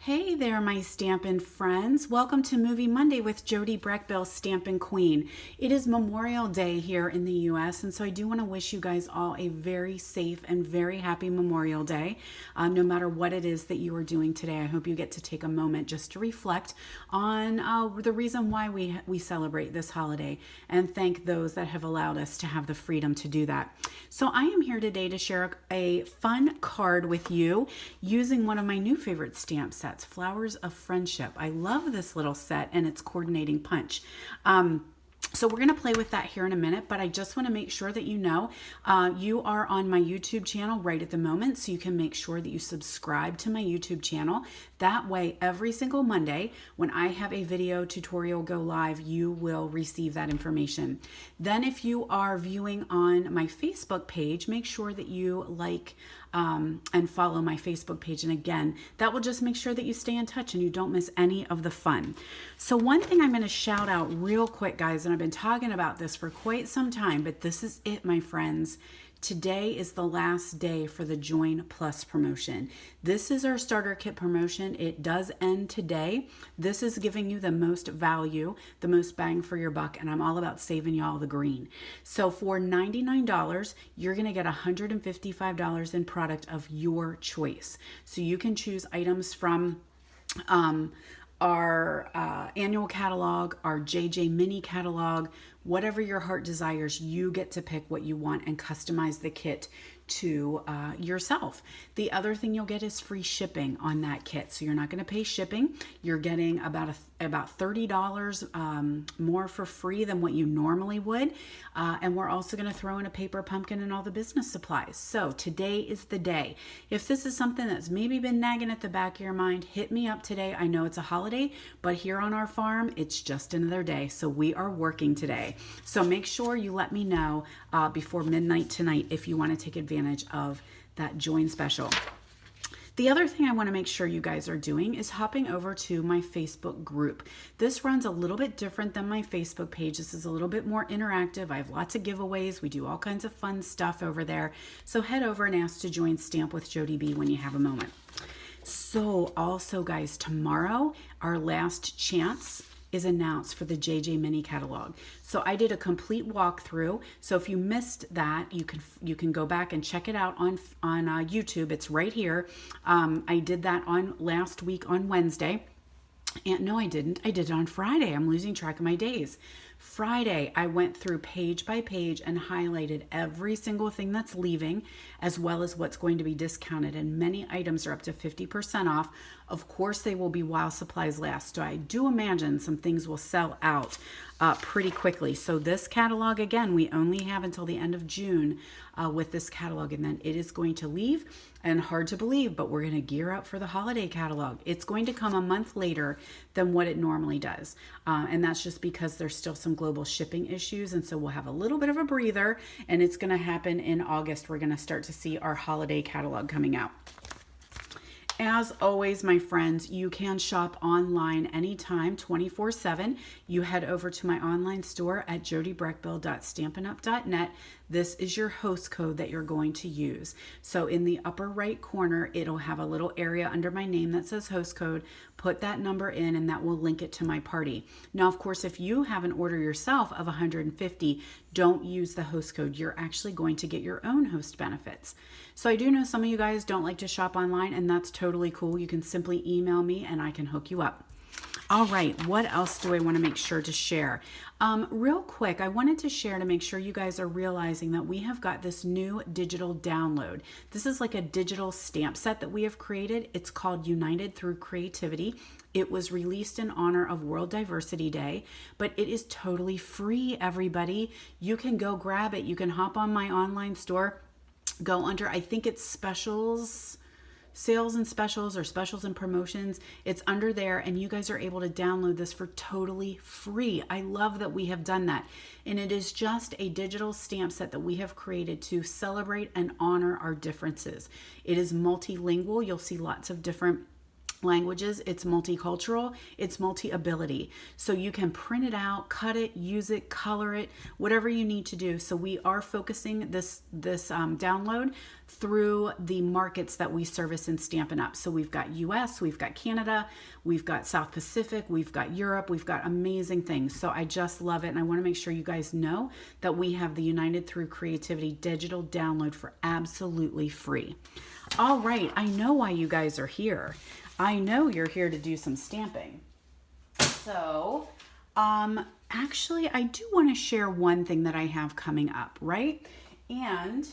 Hey there, my Stampin' friends. Welcome to Movie Monday with Jody, Brechbill, Stampin' Queen. It is Memorial Day here in the U.S., and so I do want to wish you guys all a very safe and very happy Memorial Day. No matter what it is that you are doing today, I hope you get to take a moment just to reflect on the reason why we celebrate this holiday and thank those that have allowed us to have the freedom to do that. So I am here today to share a fun card with you using one of my new favorite stamp sets, Flowers of Friendship. I love this little set and its coordinating punch. So we're going to play with that here in a minute, but I just want to make sure that you know you are on my YouTube channel right at the moment, so you can make sure that you subscribe to my YouTube channel. That way, every single Monday when I have a video tutorial go live, you will receive that information. Then if you are viewing on my Facebook page, make sure that you like and follow my Facebook page. And again, that will just make sure that you stay in touch and you don't miss any of the fun. So one thing I'm going to shout out real quick, guys, and I've been talking about this for quite some time, but this is it, my friends. Today is the last day for the Join Plus promotion. This is our starter kit promotion. It does end today. This is giving you the most value, the most bang for your buck, and I'm all about saving y'all the green. So for $99, you're going to get $155 in product of your choice. So you can choose items from our annual catalog, our JJ mini catalog, whatever your heart desires. You get to pick what you want and customize the kit to yourself. The other thing you'll get is free shipping on that kit. So you're not going to pay shipping. You're getting about $30 more for free than what you normally would. And we're also going to throw in a paper pumpkin and all the business supplies. So today is the day. If this is something that's maybe been nagging at the back of your mind, hit me up today. I know it's a holiday, but here on our farm, it's just another day. So we are working today. So make sure you let me know before midnight tonight if you want to take advantage of that join special. The other thing I want to make sure you guys are doing is hopping over to my Facebook group. This runs a little bit different than my Facebook page. This is a little bit more interactive. I have lots of giveaways. We do all kinds of fun stuff over there. So head over and ask to join Stamp with Jody B when you have a moment. So also, guys, tomorrow our last chance is announced for the JJ mini catalog. So I did a complete walkthrough. So if you missed that, you can go back and check it out on YouTube. It's right here. I did that on last week on Wednesday. And no, I didn't. I did it on Friday. I'm losing track of my days. Friday, I went through page by page and highlighted every single thing that's leaving, as well as what's going to be discounted. And many items are up to 50% off. Of course, they will be while supplies last. So I do imagine some things will sell out pretty quickly. So this catalog, again, we only have until the end of June with this catalog, and then it is going to leave. And hard to believe, but we're going to gear up for the holiday catalog. It's going to come a month later than what it normally does. And that's just because there's still some global shipping issues. And so we'll have a little bit of a breather, and it's going to happen in August. We're going to start to see our holiday catalog coming out. As always, my friends, you can shop online anytime, 24/7. You head over to my online store at jodybrechbill.stampinup.net. This is your host code that you're going to use. So in the upper right corner, it'll have a little area under my name that says host code. Put that number in and that will link it to my party. Now, of course, if you have an order yourself of 150, don't use the host code. You're actually going to get your own host benefits. So I do know some of you guys don't like to shop online, and that's totally cool. You can simply email me and I can hook you up. All right, what else do I want to make sure to share? Real quick, I wanted to share to make sure you guys are realizing that we have got this new digital download. This is like a digital stamp set that we have created. It's called United Through Creativity. It was released in honor of World Diversity Day, but it is totally free, everybody. You can go grab it. You can hop on my online store, go under, I think it's specials, sales and specials, or specials and promotions. It's under there, and you guys are able to download this for totally free. I love that we have done that. And it is just a digital stamp set that we have created to celebrate and honor our differences. It is multilingual. You'll see lots of different languages, it's multicultural, it's multi-ability. So you can print it out, cut it, use it, color it, whatever you need to do. So we are focusing this download through the markets that we service in Stampin' Up. So we've got US, we've got Canada, we've got South Pacific, we've got Europe, we've got amazing things. So I just love it. And I want to make sure you guys know that we have the United Through Creativity digital download for absolutely free. All right, I know why you guys are here. I know you're here to do some stamping. So, actually, I do want to share one thing that I have coming up, right? And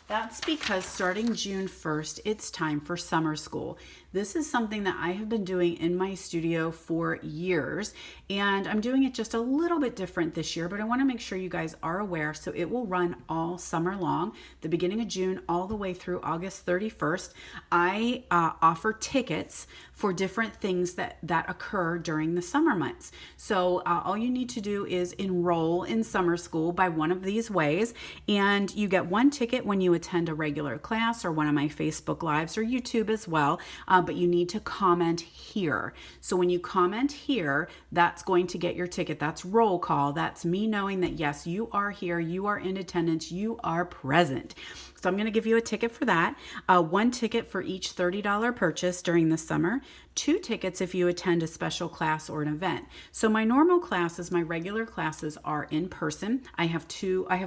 that's because starting June 1st, it's time for summer school. This is something that I have been doing in my studio for years, and I'm doing it just a little bit different this year, but I want to make sure you guys are aware. So it will run all summer long, the beginning of June all the way through August 31st. I offer tickets for different things that occur during the summer months. So all you need to do is enroll in summer school by one of these ways, and you get one ticket when you attend a regular class or one of my Facebook Lives or YouTube as well. But you need to comment here. So when you comment here, that's going to get your ticket. That's roll call. That's me knowing that yes, you are here, you are in attendance, you are present. So I'm going to give you a ticket for that. One ticket for each $30 purchase during the summer. 2 tickets if you attend a special class or an event. So my normal classes, my regular classes are in person. I have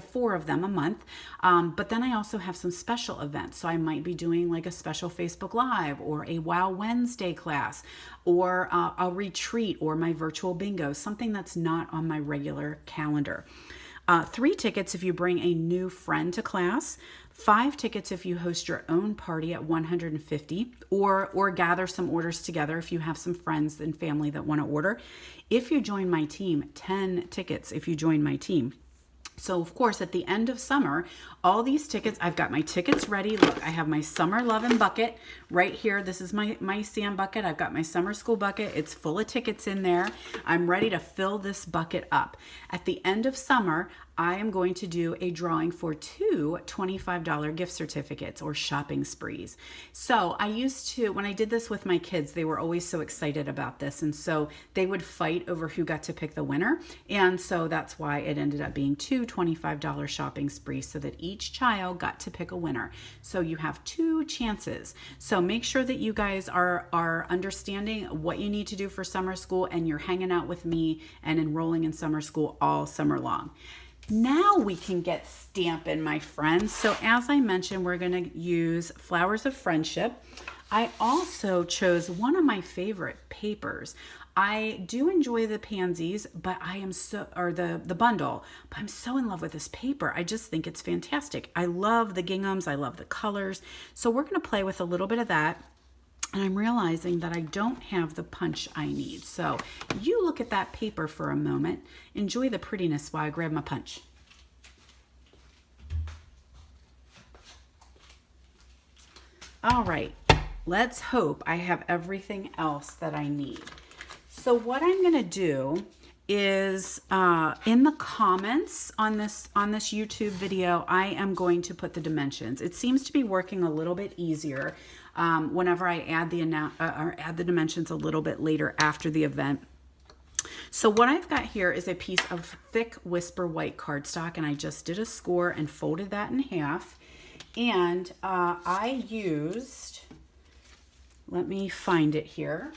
4 of them a month. But then I also have some special events. So I might be doing like a special Facebook Live or a Wow Wednesday class or a retreat or my virtual bingo, something that's not on my regular calendar. 3 tickets if you bring a new friend to class. 5 tickets if you host your own party at 150 or gather some orders together if you have some friends and family that want to order. If you join my team, 10 tickets if you join my team. So of course, at the end of summer, all these tickets, I've got my tickets ready. Look, I have my summer lovin' bucket right here. This is my sand bucket. I've got my summer school bucket. It's full of tickets in there. I'm ready to fill this bucket up. At the end of summer, I am going to do a drawing for 2 $25 gift certificates or shopping sprees. So I used to, when I did this with my kids, they were always so excited about this. And so they would fight over who got to pick the winner. And so that's why it ended up being 2 $25 shopping sprees so that each child got to pick a winner. So you have 2 chances. So make sure that you guys are understanding what you need to do for summer school and you're hanging out with me and enrolling in summer school all summer long. Now we can get stamping, my friends. So as I mentioned, we're going to use Flowers of Friendship. I also chose one of my favorite papers. I do enjoy the pansies, but the bundle, but I'm so in love with this paper. I just think it's fantastic. I love the ginghams. I love the colors. So we're going to play with a little bit of that. And I'm realizing that I don't have the punch I need. So you look at that paper for a moment. Enjoy the prettiness while I grab my punch. All right, let's hope I have everything else that I need. So what I'm going to do is in the comments on this YouTube video, I am going to put the dimensions. It seems to be working a little bit easier whenever I add the dimensions a little bit later after the event. So what I've got here is a piece of thick Whisper white cardstock, and I just did a score and folded that in half. And I used, let me find it here.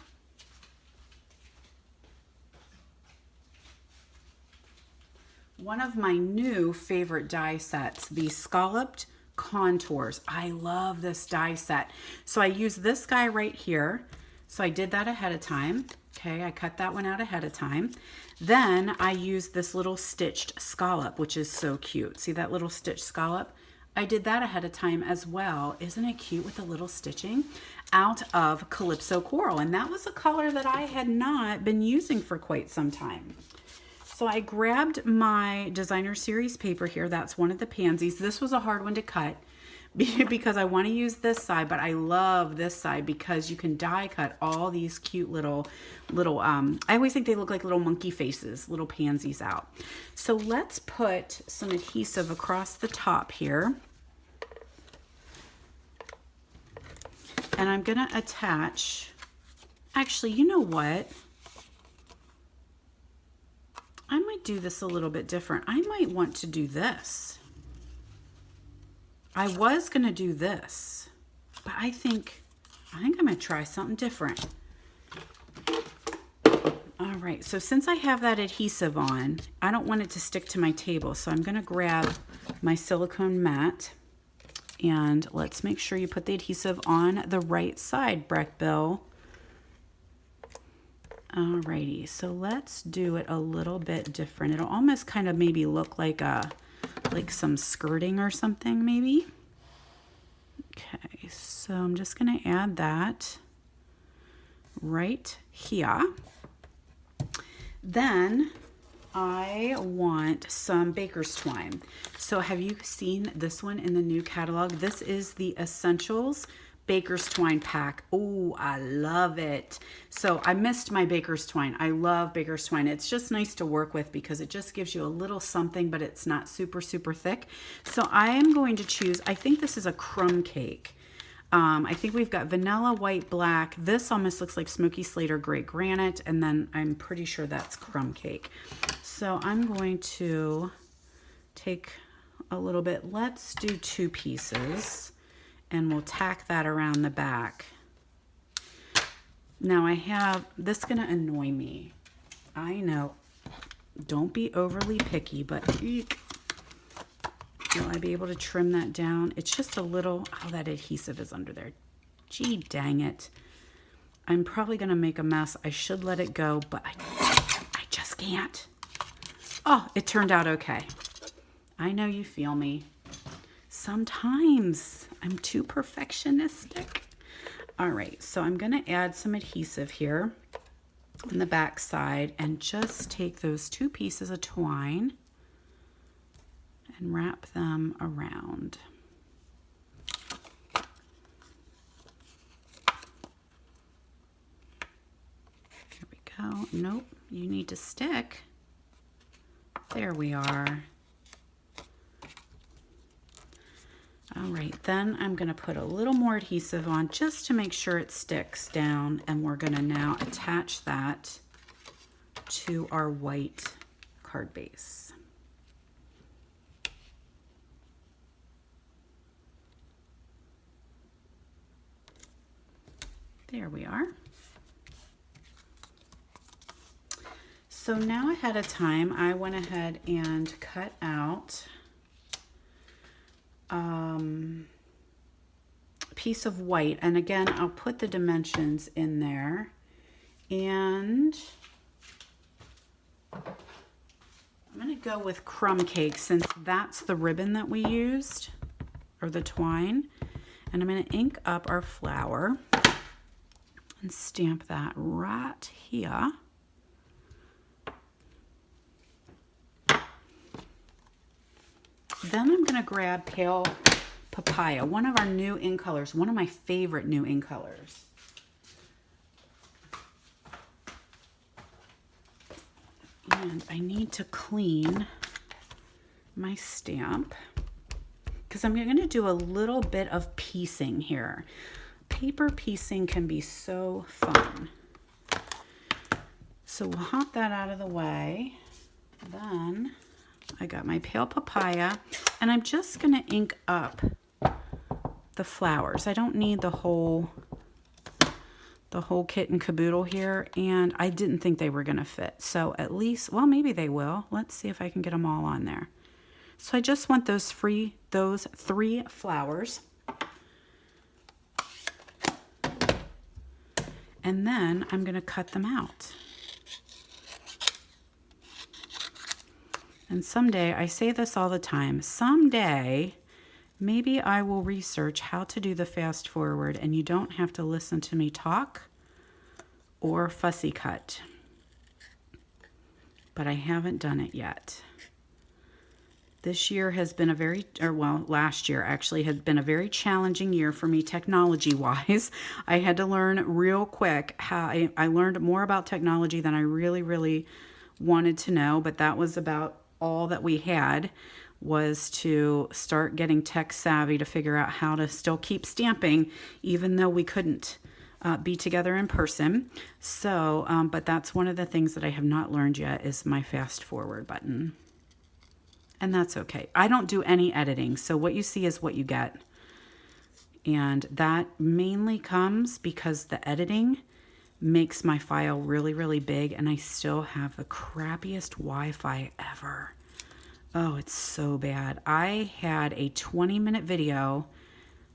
One of my new favorite die sets, the Scalloped Contours. I love this die set. So I use this guy right here. So I did that ahead of time. Okay, I cut that one out ahead of time. Then I used this little stitched scallop, which is so cute. See that little stitched scallop? I did that ahead of time as well. Isn't it cute with the little stitching? Out of Calypso Coral. And that was a color that I had not been using for quite some time. So I grabbed my designer series paper here. That's one of the pansies. This was a hard one to cut because I want to use this side, but I love this side because you can die cut all these cute little, I always think they look like little monkey faces, little pansies out. So let's put some adhesive across the top here. And I'm going to attach, actually, you know what? I might do this a little bit different. I might want to do this. I was going to do this, but I think I'm going to try something different. All right, so since I have that adhesive on, I don't want it to stick to my table, so I'm going to grab my silicone mat, and let's make sure you put the adhesive on the right side, Brechbill. Alrighty, so let's do it a little bit different. It'll almost kind of maybe look like some skirting or something, maybe. Okay, so I'm just going to add that right here. Then I want some baker's twine. So have you seen this one in the new catalog? This is the Essentials Baker's Twine pack. Oh, I love it. So I missed my baker's twine. I love baker's twine. It's just nice to work with because it just gives you a little something, but it's not super, super thick. So I am going to choose, I think this is a crumb cake. I think we've got vanilla, white, black. This almost looks like smoky slate or gray granite, and then I'm pretty sure that's crumb cake. So I'm going to take a little bit. Let's do 2 pieces, and we'll tack that around the back. Now I have, this is going to annoy me. I know. Don't be overly picky, but eek. Will I be able to trim that down? It's just a little, oh, that adhesive is under there. Gee, dang it. I'm probably going to make a mess. I should let it go, but I just can't. Oh, it turned out okay. I know you feel me. Sometimes I'm too perfectionistic. All right, so I'm going to add some adhesive here on the back side and just take those 2 pieces of twine and wrap them around. Here we go. Nope, you need to stick. There we are. All right, then I'm going to put a little more adhesive on just to make sure it sticks down, and we're going to now attach that to our white card base. There we are. So now ahead of time, I went ahead and cut out a piece of white. And again, I'll put the dimensions in there. And I'm going to go with crumb cake since that's the ribbon that we used, or the twine. And I'm going to ink up our flower and stamp that right here. Then I'm going to grab Pale Papaya, one of our new ink colors, one of my favorite new ink colors. And I need to clean my stamp because I'm going to do a little bit of piecing here. Paper piecing can be so fun. So we'll hop that out of the way. Then I got my Pale Papaya, and I'm just going to ink up the flowers. I don't need the whole kit and caboodle here, and I didn't think they were going to fit. So at least, well, maybe they will. Let's see if I can get them all on there. So I just want those 3 flowers. And then I'm going to cut them out. And someday, I say this all the time, someday maybe I will research how to do the fast forward and you don't have to listen to me talk or fussy cut. But I haven't done it yet. This year has been last year actually had been a very challenging year for me technology-wise. I had to learn real quick how I learned more about technology than I really wanted to know, but that was about all that we had. was to start getting tech savvy to figure out how to still keep stamping, even though we couldn't be together in person. So, but that's one of the things that I have not learned yet is my fast forward button. And that's okay. I don't do any editing, so what you see is what you get. And that mainly comes because the editing makes my file really, really big, and I still have the crappiest Wi-Fi ever. Oh, it's so bad. I had a 20-minute video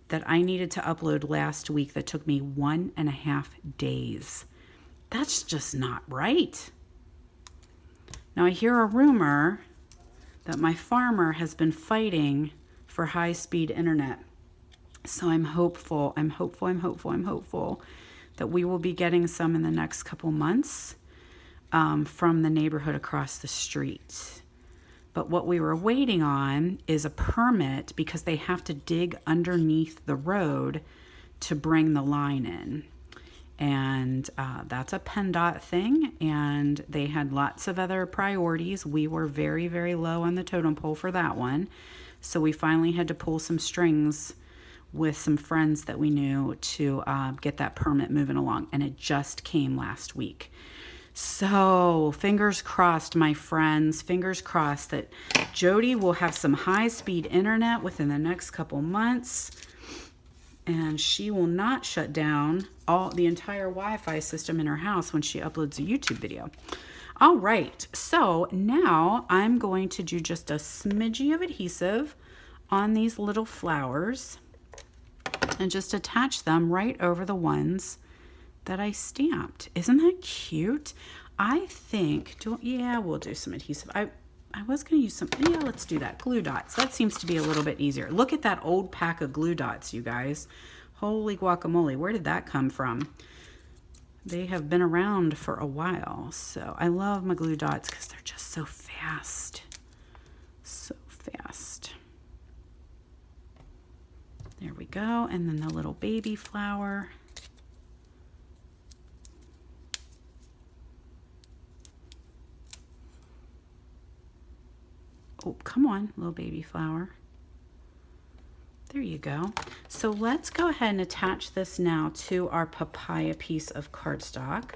that I needed to upload last week that took me 1.5 days. That's just not right. Now I hear a rumor that my farmer has been fighting for high-speed internet. So I'm hopeful that we will be getting some in the next couple months from the neighborhood across the street. But what we were waiting on is a permit because they have to dig underneath the road to bring the line in. And that's a PennDOT thing, and they had lots of other priorities. We were very, very low on the totem pole for that one. So we finally had to pull some strings with some friends that we knew to get that permit moving along, and it just came last week. So fingers crossed, my friends, fingers crossed that Jody will have some high-speed internet within the next couple months, and she will not shut down the entire Wi-Fi system in her house when she uploads a YouTube video. All right, so now I'm going to do just a smidgy of adhesive on these little flowers and just attach them right over the ones that I stamped. Isn't that cute? I think, yeah, we'll do some adhesive. I was going to use some, yeah, let's do that. Glue dots. That seems to be a little bit easier. Look at that old pack of glue dots, you guys. Holy guacamole. Where did that come from? They have been around for a while. So I love my glue dots because they're just so fast. So fast. There we go. And then the little baby flower. Oh, come on, little baby flower. There you go. So let's go ahead and attach this now to our papaya piece of cardstock.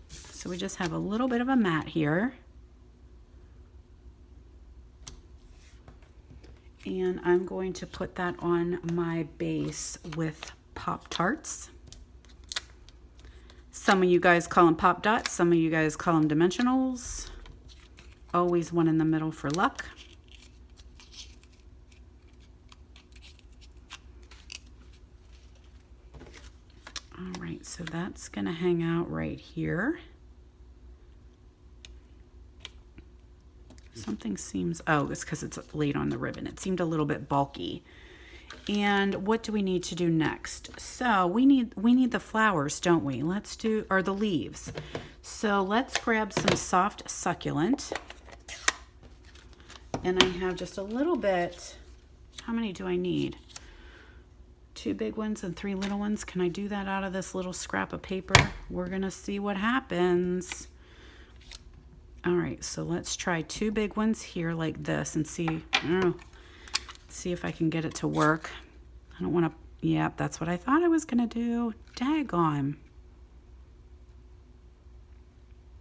So we just have a little bit of a mat here. And I'm going to put that on my base with Pop-Tarts. Some of you guys call them Pop Dots, some of you guys call them Dimensionals. Always one in the middle for luck. All right, so that's gonna hang out right here. Something seems, oh, it's because it's laid on the ribbon. It seemed a little bit bulky. And what do we need to do next? So we need the flowers, don't we? Let's do, or the leaves. So let's grab some soft succulent. And I have just a little bit. How many do I need? 2 big ones and 3 little ones. Can I do that out of this little scrap of paper? We're gonna see what happens. All right, so let's try 2 big ones here like this and see, see if I can get it to work. I don't want to, yep, that's what I thought I was going to do. Daggone.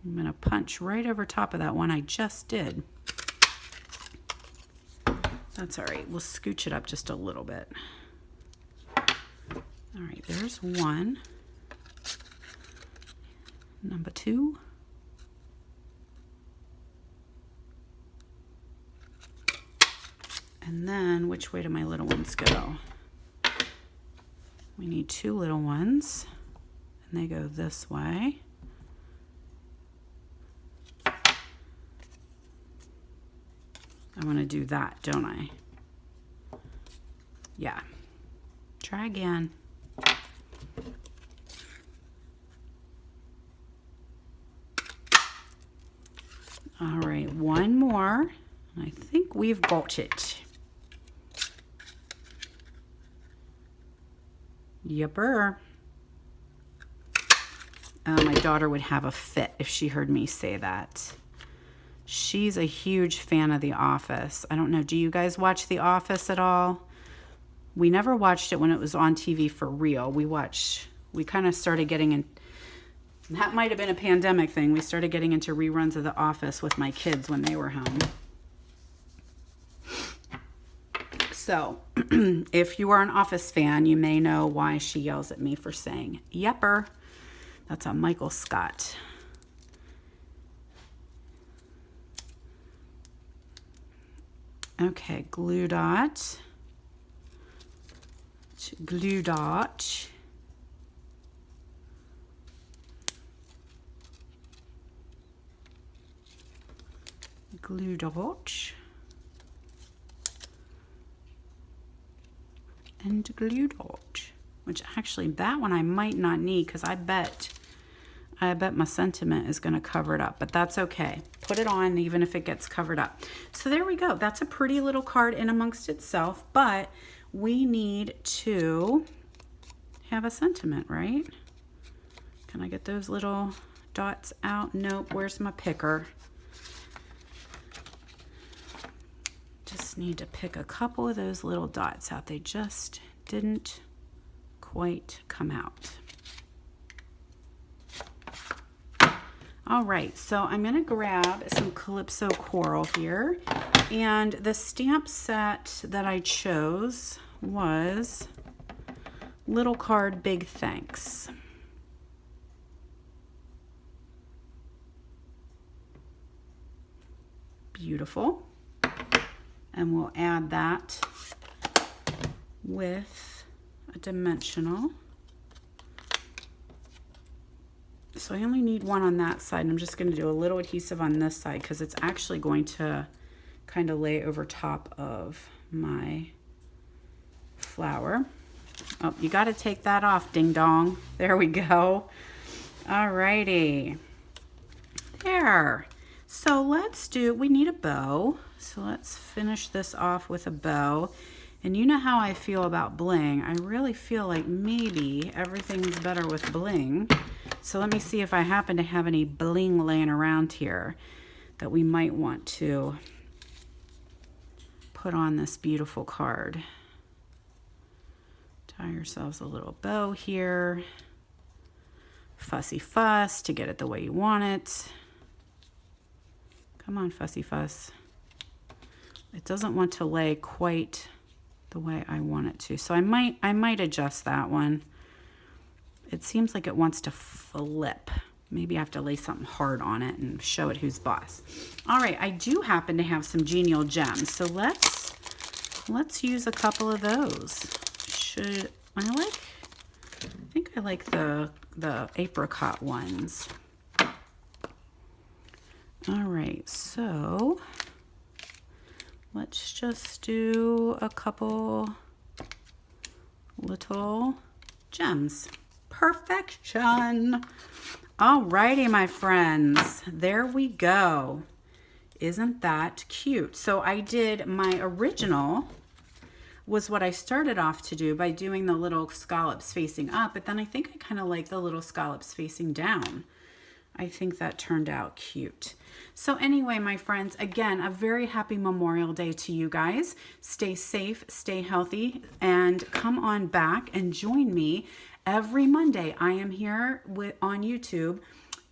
I'm going to punch right over top of that one I just did. That's all right. We'll scooch it up just a little bit. All right, there's one. Number 2. And then, which way do my little ones go? We need 2 little ones, and they go this way. I want to do that, don't I? Yeah. Try again. All right, one more. I think we've got it. Yepper. My daughter would have a fit if she heard me say that. She's a huge fan of The Office. I don't know, do you guys watch The Office at all? We never watched it when it was on TV for real. We kind of started getting in, that might have been a pandemic thing. We started getting into reruns of The Office with my kids when they were home. So, if you are an Office fan, you may know why she yells at me for saying, yepper. That's a Michael Scott. Okay, glue dot. Glue dot. Glue dot. And glue dot, which actually that one I might not need because I bet my sentiment is going to cover it up, but that's okay. Put it on even if it gets covered up. So there we go. That's a pretty little card in amongst itself, but we need to have a sentiment, right? Can I get those little dots out? Nope. Where's my picker? Just need to pick a couple of those little dots out. They just didn't quite come out. All right, so I'm going to grab some Calypso Coral here. And the stamp set that I chose was Little Card Big Thanks. Beautiful. And we'll add that with a dimensional. So I only need one on that side. I'm just going to do a little adhesive on this side because it's actually going to kind of lay over top of my flower. Oh, you got to take that off, ding dong. There we go. All righty. There. So we need a bow. So let's finish this off with a bow. And you know how I feel about bling. I really feel like maybe everything's better with bling. So let me see if I happen to have any bling laying around here that we might want to put on this beautiful card. Tie yourselves a little bow here. Fussy fuss to get it the way you want it. Come on, fussy fuss. It doesn't want to lay quite the way I want it to. So I might adjust that one. It seems like it wants to flip. Maybe I have to lay something hard on it and show it who's boss. All right, I do happen to have some genial gems. So let's use a couple of those. I think I like the apricot ones. All right, so let's just do a couple little gems. Perfection. All righty, my friends, there we go. Isn't that cute? So I did my original was what I started off to do by doing the little scallops facing up, but then I think I kind of like the little scallops facing down. I think that turned out cute. So anyway, my friends, again, a very happy Memorial Day to you guys. Stay safe, stay healthy, and come on back and join me every Monday. I am here on YouTube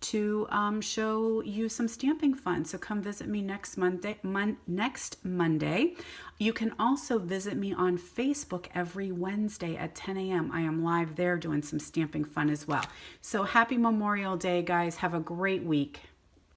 to show you some stamping fun. So come visit me next Monday. You can also visit me on Facebook every Wednesday at 10 a.m. I am live there doing some stamping fun as well. So happy Memorial Day, guys. Have a great week.